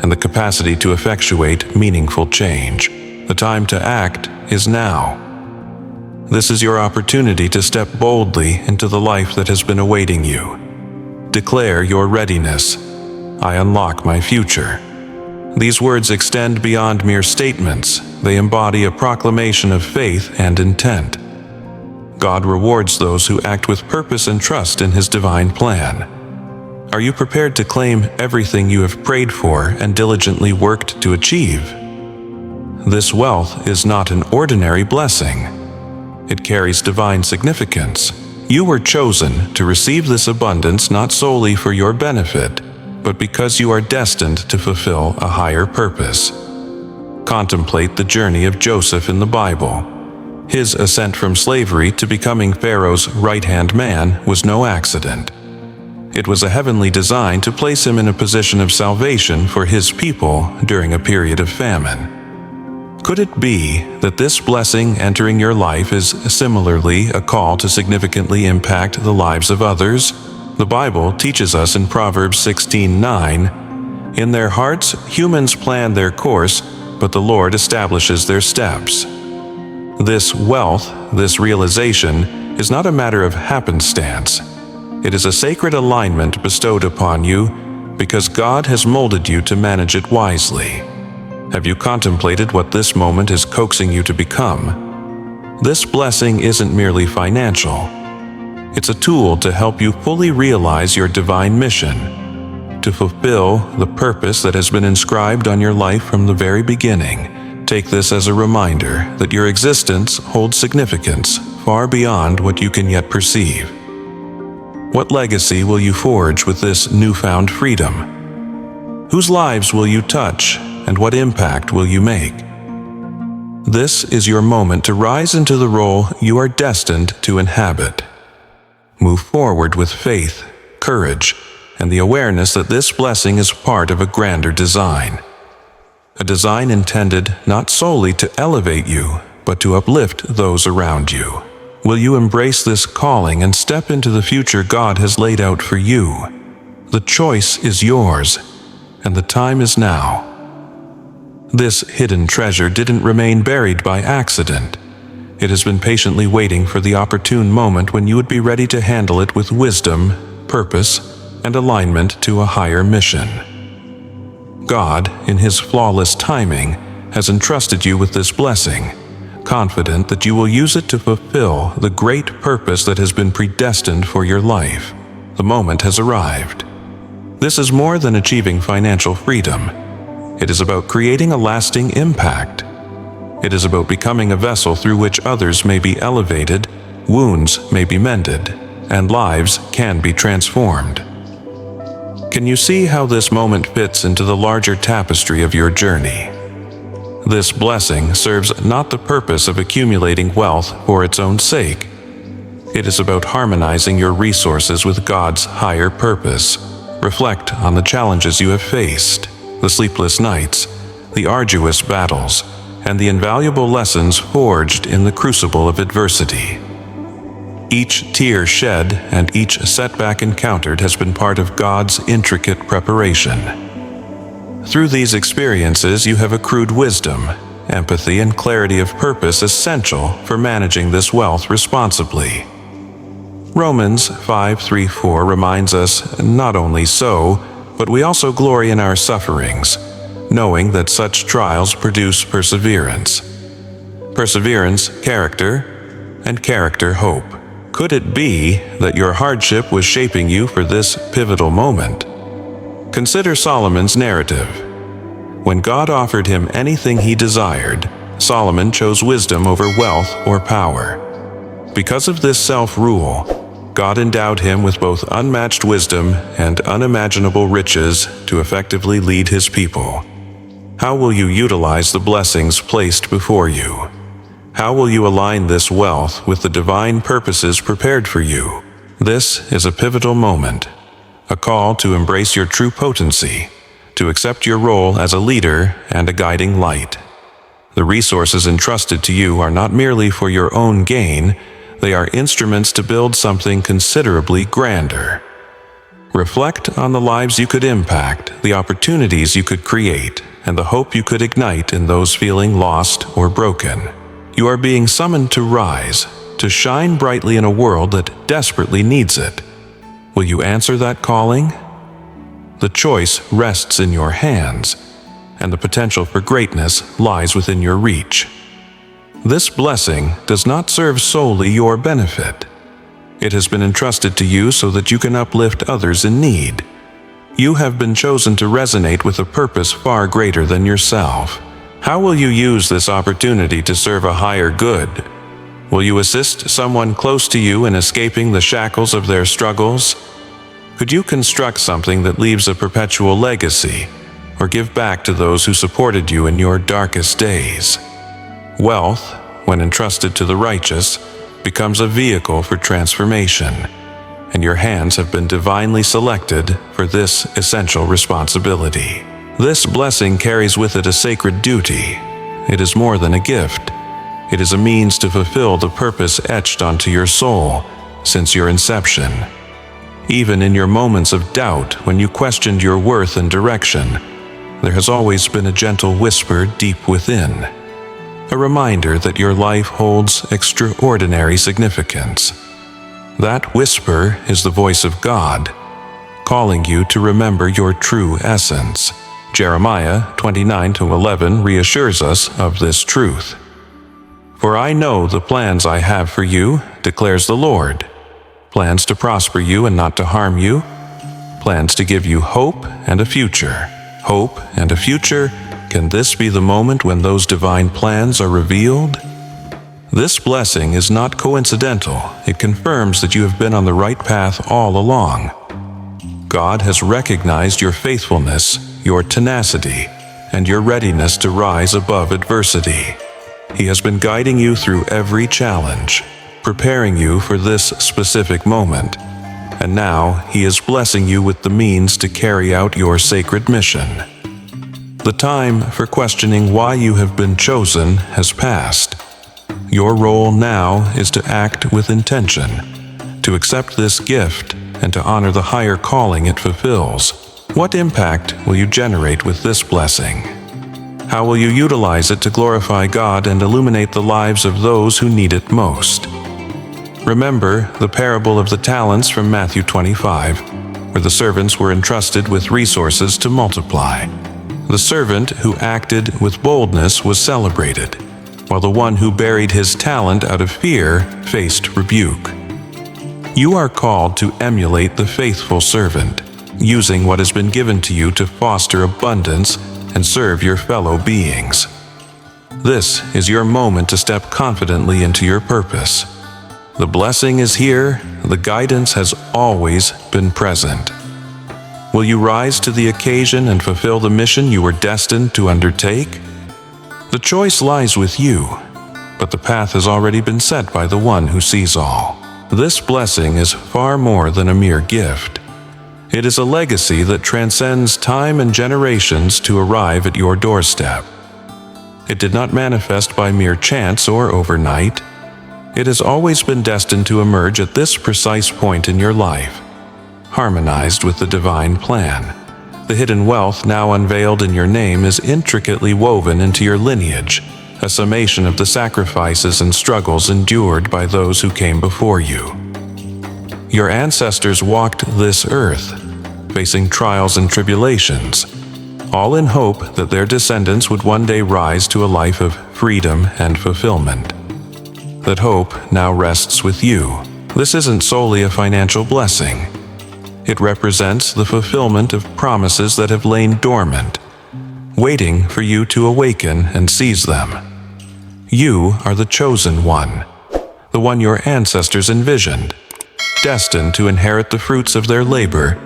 and the capacity to effectuate meaningful change. The time to act is now. This is your opportunity to step boldly into the life that has been awaiting you. Declare your readiness. I unlock my future. These words extend beyond mere statements. They embody a proclamation of faith and intent. God rewards those who act with purpose and trust in His divine plan. Are you prepared to claim everything you have prayed for and diligently worked to achieve? This wealth is not an ordinary blessing. It carries divine significance. You were chosen to receive this abundance not solely for your benefit, but because you are destined to fulfill a higher purpose. Contemplate the journey of Joseph in the Bible. His ascent from slavery to becoming Pharaoh's right-hand man was no accident. It was a heavenly design to place him in a position of salvation for his people during a period of famine. Could it be that this blessing entering your life is similarly a call to significantly impact the lives of others? The Bible teaches us in Proverbs 16:9, "In their hearts humans plan their course, but the Lord establishes their steps." This wealth, this realization, is not a matter of happenstance. It is a sacred alignment bestowed upon you because God has molded you to manage it wisely. Have you contemplated what this moment is coaxing you to become? This blessing isn't merely financial. It's a tool to help you fully realize your divine mission, to fulfill the purpose that has been inscribed on your life from the very beginning. Take this as a reminder that your existence holds significance far beyond what you can yet perceive. What legacy will you forge with this newfound freedom? Whose lives will you touch, and what impact will you make? This is your moment to rise into the role you are destined to inhabit. Move forward with faith, courage, and the awareness that this blessing is part of a grander design. A design intended not solely to elevate you, but to uplift those around you. Will you embrace this calling and step into the future God has laid out for you? The choice is yours, and the time is now. This hidden treasure didn't remain buried by accident. It has been patiently waiting for the opportune moment when you would be ready to handle it with wisdom, purpose, and alignment to a higher mission. God, in His flawless timing, has entrusted you with this blessing, confident that you will use it to fulfill the great purpose that has been predestined for your life. The moment has arrived. This is more than achieving financial freedom. It is about creating a lasting impact. It is about becoming a vessel through which others may be elevated, wounds may be mended, and lives can be transformed. Can you see how this moment fits into the larger tapestry of your journey? This blessing serves not the purpose of accumulating wealth for its own sake. It is about harmonizing your resources with God's higher purpose. Reflect on the challenges you have faced, the sleepless nights, the arduous battles, and the invaluable lessons forged in the crucible of adversity. Each tear shed and each setback encountered has been part of God's intricate preparation. Through these experiences, you have accrued wisdom, empathy, and clarity of purpose essential for managing this wealth responsibly. Romans 5:3-4 reminds us, not only so, but we also glory in our sufferings, knowing that such trials produce perseverance. perseverance, character, and character, hope. Could it be that your hardship was shaping you for this pivotal moment? Consider Solomon's narrative. When God offered him anything he desired, Solomon chose wisdom over wealth or power. Because of this self-rule, God endowed him with both unmatched wisdom and unimaginable riches to effectively lead his people. How will you utilize the blessings placed before you? How will you align this wealth with the divine purposes prepared for you? This is a pivotal moment, a call to embrace your true potency, to accept your role as a leader and a guiding light. The resources entrusted to you are not merely for your own gain, they are instruments to build something considerably grander. Reflect on the lives you could impact, the opportunities you could create, and the hope you could ignite in those feeling lost or broken. You are being summoned to rise, to shine brightly in a world that desperately needs it. Will you answer that calling? The choice rests in your hands, and the potential for greatness lies within your reach. This blessing does not serve solely your benefit. It has been entrusted to you so that you can uplift others in need. You have been chosen to resonate with a purpose far greater than yourself. How will you use this opportunity to serve a higher good? Will you assist someone close to you in escaping the shackles of their struggles? Could you construct something that leaves a perpetual legacy, or give back to those who supported you in your darkest days? Wealth, when entrusted to the righteous, becomes a vehicle for transformation, and your hands have been divinely selected for this essential responsibility. This blessing carries with it a sacred duty. It is more than a gift. It is a means to fulfill the purpose etched onto your soul since your inception. Even in your moments of doubt, when you questioned your worth and direction, there has always been a gentle whisper deep within, a reminder that your life holds extraordinary significance. That whisper is the voice of God, calling you to remember your true essence. Jeremiah 29:11 reassures us of this truth. For I know the plans I have for you, declares the Lord. Plans to prosper you and not to harm you. Plans to give you hope and a future. Hope and a future. Can this be the moment when those divine plans are revealed? This blessing is not coincidental. It confirms that you have been on the right path all along. God has recognized your faithfulness, your tenacity, and your readiness to rise above adversity. He has been guiding you through every challenge, preparing you for this specific moment, and now He is blessing you with the means to carry out your sacred mission. The time for questioning why you have been chosen has passed. Your role now is to act with intention, to accept this gift, and to honor the higher calling it fulfills. What impact will you generate with this blessing? How will you utilize it to glorify God and illuminate the lives of those who need it most? Remember the parable of the talents from Matthew 25, where the servants were entrusted with resources to multiply. The servant who acted with boldness was celebrated, while the one who buried his talent out of fear faced rebuke. You are called to emulate the faithful servant, using what has been given to you to foster abundance and serve your fellow beings. This is your moment to step confidently into your purpose. The blessing is here, the guidance has always been present. Will you rise to the occasion and fulfill the mission you were destined to undertake? The choice lies with you, but the path has already been set by the one who sees all. This blessing is far more than a mere gift. It is a legacy that transcends time and generations to arrive at your doorstep. It did not manifest by mere chance or overnight. It has always been destined to emerge at this precise point in your life, harmonized with the divine plan. The hidden wealth now unveiled in your name is intricately woven into your lineage, a summation of the sacrifices and struggles endured by those who came before you. Your ancestors walked this earth, facing trials and tribulations, all in hope that their descendants would one day rise to a life of freedom and fulfillment. That hope now rests with you. This isn't solely a financial blessing. It represents the fulfillment of promises that have lain dormant, waiting for you to awaken and seize them. You are the chosen one, the one your ancestors envisioned, destined to inherit the fruits of their labor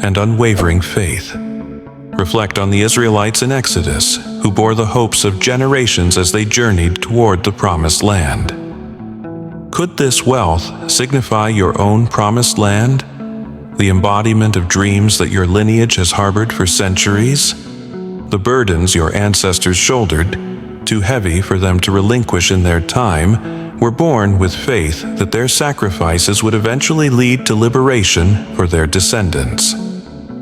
and unwavering faith. Reflect on the Israelites in Exodus, who bore the hopes of generations as they journeyed toward the Promised Land. Could this wealth signify your own Promised Land, the embodiment of dreams that your lineage has harbored for centuries? The burdens your ancestors shouldered, too heavy for them to relinquish in their time, were born with faith that their sacrifices would eventually lead to liberation for their descendants.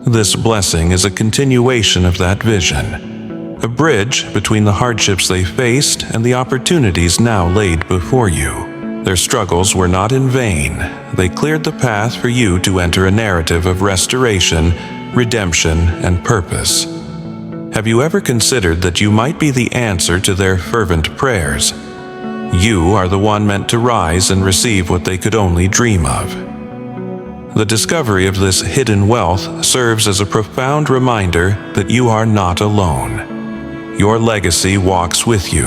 This blessing is a continuation of that vision, a bridge between the hardships they faced and the opportunities now laid before you. Their struggles were not in vain. They cleared the path for you to enter a narrative of restoration, redemption, and purpose. Have you ever considered that you might be the answer to their fervent prayers? You are the one meant to rise and receive what they could only dream of. The discovery of this hidden wealth serves as a profound reminder that you are not alone. Your legacy walks with you,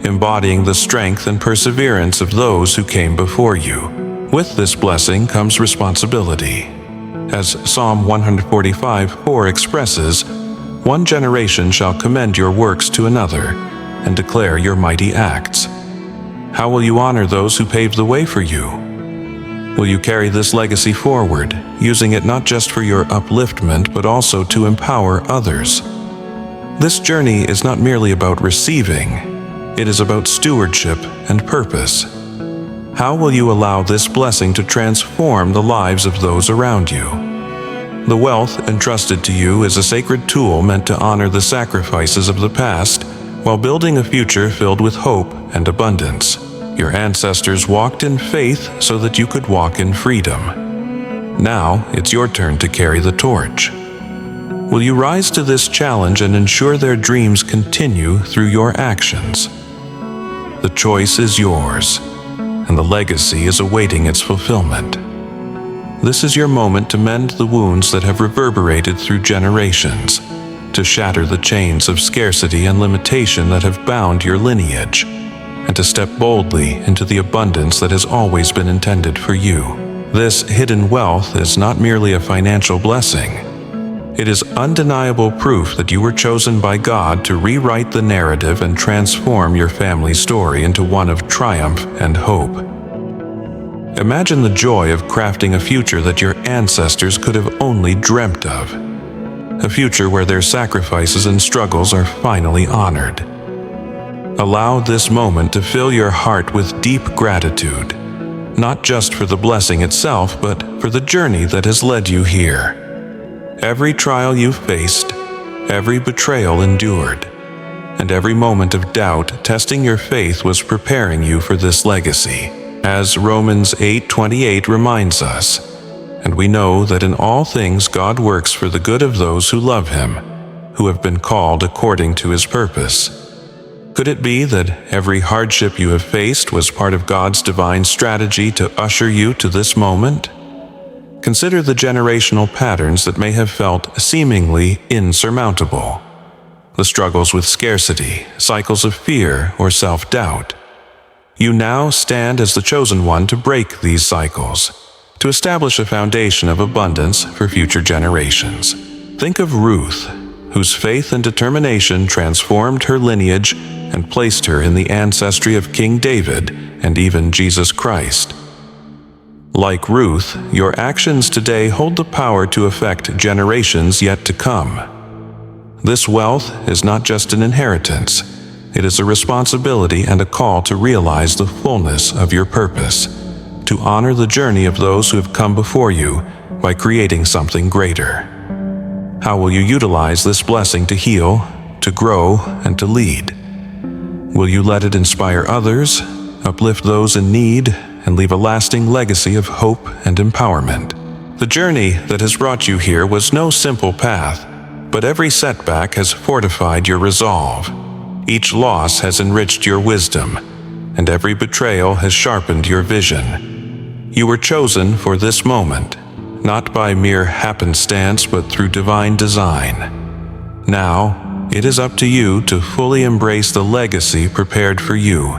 embodying the strength and perseverance of those who came before you. With this blessing comes responsibility. As Psalm 145:4 expresses, "One generation shall commend your works to another, and declare your mighty acts." How will you honor those who paved the way for you? Will you carry this legacy forward, using it not just for your upliftment, but also to empower others? This journey is not merely about receiving, it is about stewardship and purpose. How will you allow this blessing to transform the lives of those around you? The wealth entrusted to you is a sacred tool meant to honor the sacrifices of the past while building a future filled with hope and abundance. Your ancestors walked in faith so that you could walk in freedom. Now it's your turn to carry the torch. Will you rise to this challenge and ensure their dreams continue through your actions? The choice is yours, and the legacy is awaiting its fulfillment. This is your moment to mend the wounds that have reverberated through generations, to shatter the chains of scarcity and limitation that have bound your lineage, and to step boldly into the abundance that has always been intended for you. This hidden wealth is not merely a financial blessing. It is undeniable proof that you were chosen by God to rewrite the narrative and transform your family story into one of triumph and hope. Imagine the joy of crafting a future that your ancestors could have only dreamt of. A future where their sacrifices and struggles are finally honored. Allow this moment to fill your heart with deep gratitude, not just for the blessing itself, but for the journey that has led you here. Every trial you faced, every betrayal endured, and every moment of doubt testing your faith was preparing you for this legacy. As Romans 8:28 reminds us, and we know that in all things God works for the good of those who love Him, who have been called according to His purpose. Could it be that every hardship you have faced was part of God's divine strategy to usher you to this moment? Consider the generational patterns that may have felt seemingly insurmountable. The struggles with scarcity, cycles of fear, or self-doubt. You now stand as the chosen one to break these cycles, to establish a foundation of abundance for future generations. Think of Ruth, whose faith and determination transformed her lineage and placed her in the ancestry of King David and even Jesus Christ. Like Ruth, your actions today hold the power to affect generations yet to come. This wealth is not just an inheritance, it is a responsibility and a call to realize the fullness of your purpose, to honor the journey of those who have come before you by creating something greater. How will you utilize this blessing to heal, to grow, and to lead? Will you let it inspire others, uplift those in need, and leave a lasting legacy of hope and empowerment? The journey that has brought you here was no simple path, But every setback has fortified your resolve. Each loss has enriched your wisdom, and every betrayal has sharpened your vision. You were chosen for this moment, not by mere happenstance but through divine design. Now, it is up to you to fully embrace the legacy prepared for you,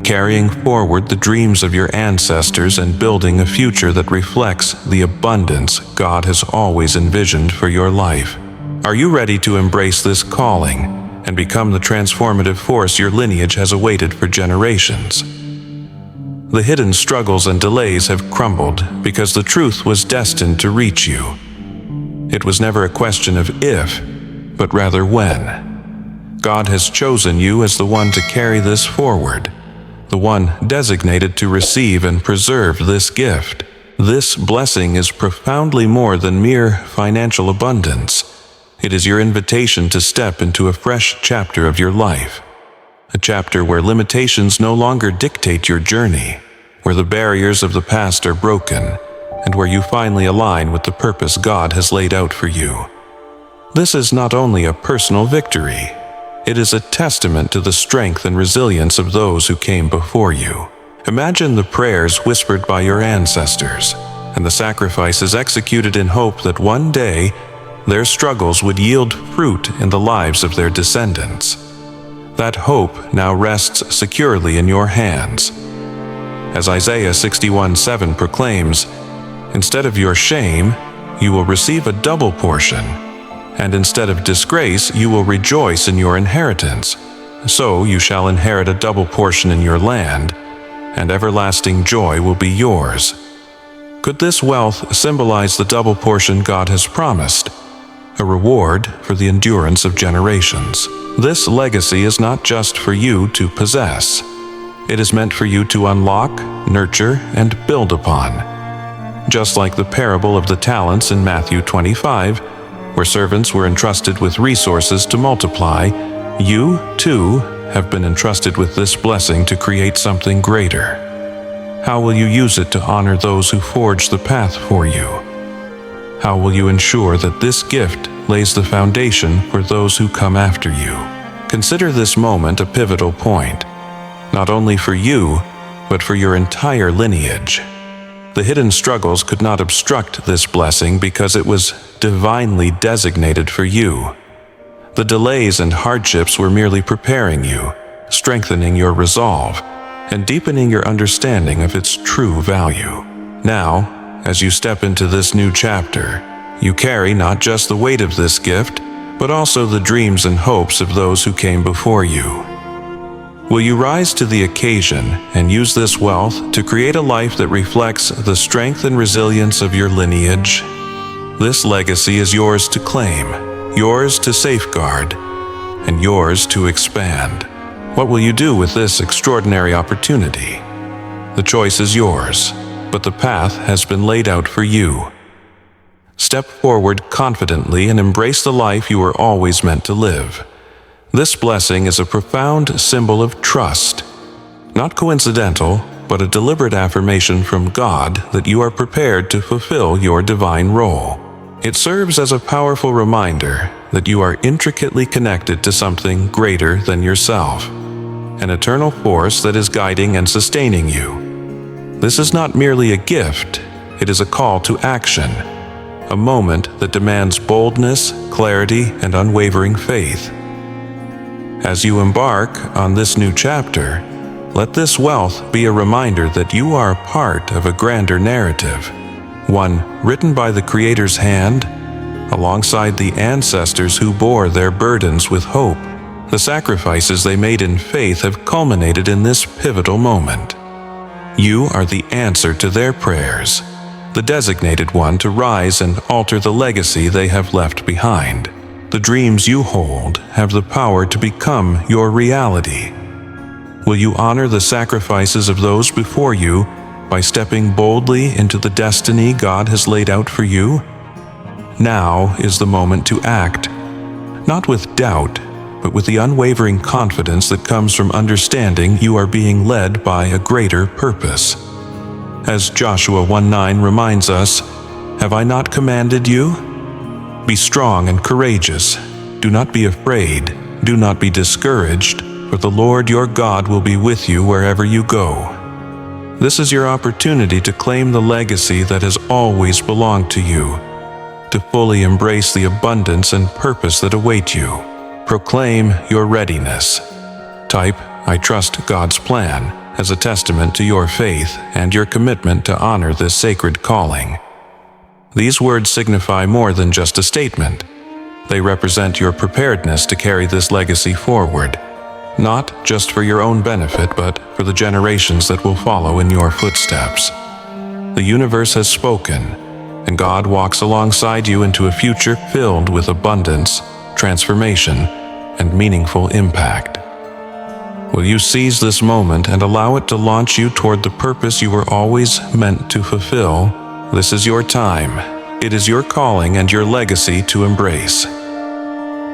carrying forward the dreams of your ancestors and building a future that reflects the abundance God has always envisioned for your life. Are you ready to embrace this calling and become the transformative force your lineage has awaited for generations? The hidden struggles and delays have crumbled because the truth was destined to reach you. It was never a question of if, but rather when. God has chosen you as the one to carry this forward, the one designated to receive and preserve this gift. This blessing is profoundly more than mere financial abundance. It is your invitation to step into a fresh chapter of your life. A chapter where limitations no longer dictate your journey, where the barriers of the past are broken, and where you finally align with the purpose God has laid out for you. This is not only a personal victory, it is a testament to the strength and resilience of those who came before you. Imagine the prayers whispered by your ancestors, and the sacrifices executed in hope that one day their struggles would yield fruit in the lives of their descendants. That hope now rests securely in your hands. As Isaiah 61:7 proclaims, "Instead of your shame, you will receive a double portion, and instead of disgrace, you will rejoice in your inheritance. So you shall inherit a double portion in your land, and everlasting joy will be yours." Could this wealth symbolize the double portion God has promised? A reward for the endurance of generations. This legacy is not just for you to possess. It is meant for you to unlock, nurture, and build upon. Just like the parable of the talents in Matthew 25, where servants were entrusted with resources to multiply, you, too, have been entrusted with this blessing to create something greater. How will you use it to honor those who forge the path for you? How will you ensure that this gift lays the foundation for those who come after you? Consider this moment a pivotal point, not only for you, but for your entire lineage. The hidden struggles could not obstruct this blessing because it was divinely designated for you. The delays and hardships were merely preparing you, strengthening your resolve, and deepening your understanding of its true value. Now, as you step into this new chapter, you carry not just the weight of this gift, but also the dreams and hopes of those who came before you. Will you rise to the occasion and use this wealth to create a life that reflects the strength and resilience of your lineage? This legacy is yours to claim, yours to safeguard, and yours to expand. What will you do with this extraordinary opportunity? The choice is yours, but the path has been laid out for you. Step forward confidently and embrace the life you were always meant to live. This blessing is a profound symbol of trust, not coincidental, but a deliberate affirmation from God that you are prepared to fulfill your divine role. It serves as a powerful reminder that you are intricately connected to something greater than yourself, an eternal force that is guiding and sustaining you. This is not merely a gift, it is a call to action, a moment that demands boldness, clarity, and unwavering faith. As you embark on this new chapter, let this wealth be a reminder that you are a part of a grander narrative, one written by the Creator's hand, alongside the ancestors who bore their burdens with hope. The sacrifices they made in faith have culminated in this pivotal moment. You are the answer to their prayers, the designated one to rise and alter the legacy they have left behind. The dreams you hold have the power to become your reality. Will you honor the sacrifices of those before you by stepping boldly into the destiny God has laid out for you? Now is the moment to act, not with doubt, but with the unwavering confidence that comes from understanding you are being led by a greater purpose. As Joshua 1:9 reminds us, "Have I not commanded you? Be strong and courageous. Do not be afraid. Do not be discouraged, for the Lord your God will be with you wherever you go. This is your opportunity to claim the legacy that has always belonged to you, to fully embrace the abundance and purpose that await you. Proclaim your readiness. Type, "I trust God's plan," as a testament to your faith and your commitment to honor this sacred calling. These words signify more than just a statement. They represent your preparedness to carry this legacy forward, not just for your own benefit, but for the generations that will follow in your footsteps. The universe has spoken, and God walks alongside you into a future filled with abundance, transformation, and meaningful impact. Will you seize this moment and allow it to launch you toward the purpose you were always meant to fulfill? This is your time. It is your calling and your legacy to embrace.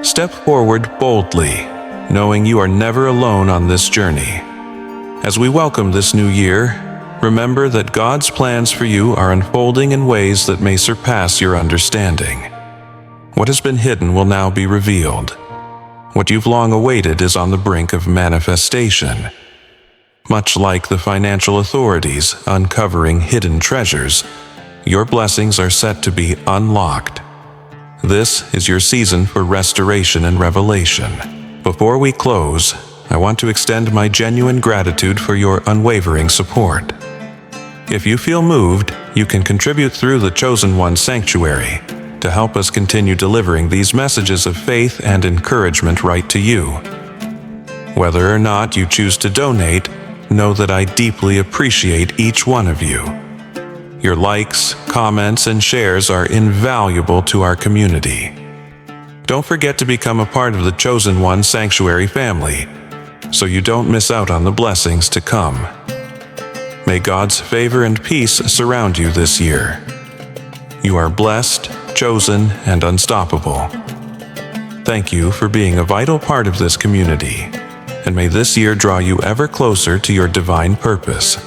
Step forward boldly, knowing you are never alone on this journey. As we welcome this new year, remember that God's plans for you are unfolding in ways that may surpass your understanding. What has been hidden will now be revealed. What you've long awaited is on the brink of manifestation. Much like the financial authorities uncovering hidden treasures, your blessings are set to be unlocked. This is your season for restoration and revelation. Before we close, I want to extend my genuine gratitude for your unwavering support. If you feel moved, you can contribute through the Chosen One Sanctuary to help us continue delivering these messages of faith and encouragement right to you. Whether or not you choose to donate, know that I deeply appreciate each one of you. Your likes, comments, and shares are invaluable to our community. Don't forget to become a part of the Chosen One Sanctuary family, so you don't miss out on the blessings to come. May God's favor and peace surround you this year. You are blessed, chosen, and unstoppable. Thank you for being a vital part of this community, and may this year draw you ever closer to your divine purpose.